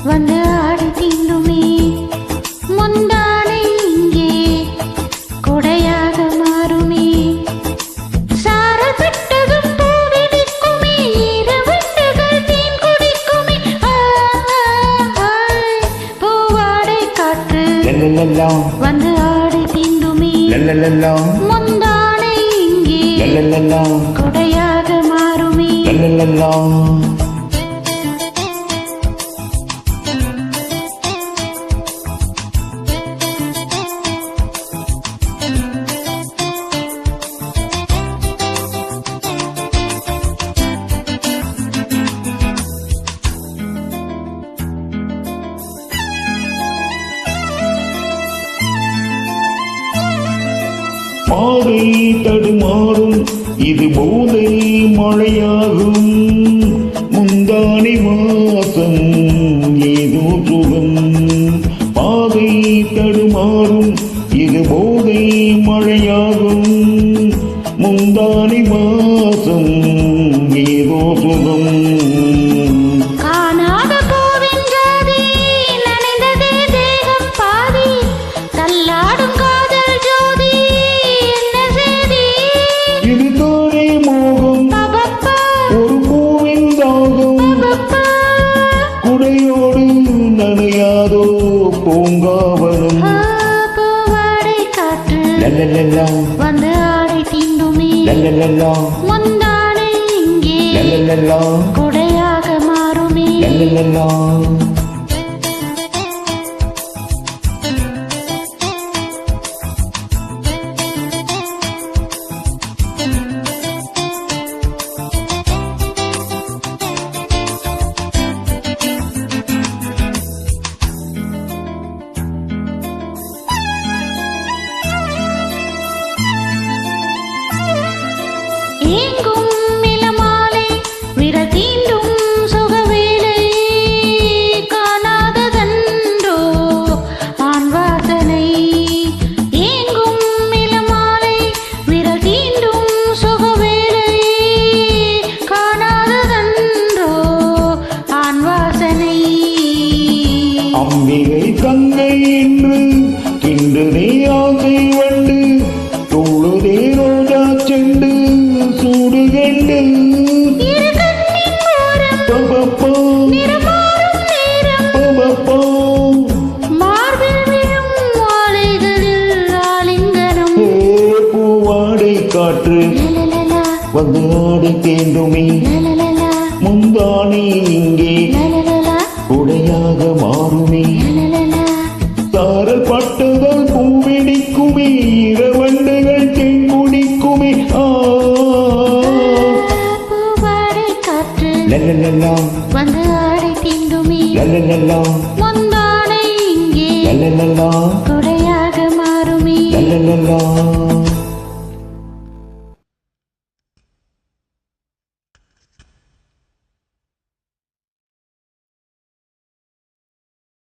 வந்து ஆடி தீண்டுமே முந்தானை இங்கே கொடையாக மாறுமே சாரல் பெட்டதும் பூவெடுக்குமே இரவண்டுகள் தேன் குடிக்குமே பூவாடை காற்று வந்து ஆடி தீண்டுமே முந்தானை இங்கே கொடையாக மாறுமே பாதை தடுமாறும் இது போதை மழையாகும் முந்தானை வாசம் ஏதோ சுகம் பாதை தடுமாறும் இது போதை மழையாகும் முந்தானை வாசம் ஏதோ சுகம் நனையாதோ பூங்காவனம் பூவாடை காற்று வந்து ஆடை தீண்டுமே முந்தானை இங்கே கொடையாக மாறுமே ஏங்கும் இளமாலை விரல் தீண்டும் சுகவேலை காணாததன்றோ ஆண் வாசனை ஏங்கும் இளமாலை விரல் தீண்டும் சுகவேலை காணாததன்றோ ஆண் வாசனை அம்பிகை தங்கை என்று கிண்டுதே ஆசை வண்டு தோழுதே ரோஜா செண்டு சூடுகண்டு பூவாடை காற்று வந்து ஆடி தீண்டுமே முந்தானை இங்கே கொடையாக மாறுமே சாரல் பட்டதால் பூவெடிக்குமே இரவண்டுகள் தேன் குடிக்குமே வந்து ஆடை தீண்டுமே முந்தானை இங்கே கொடையாக மாறுமே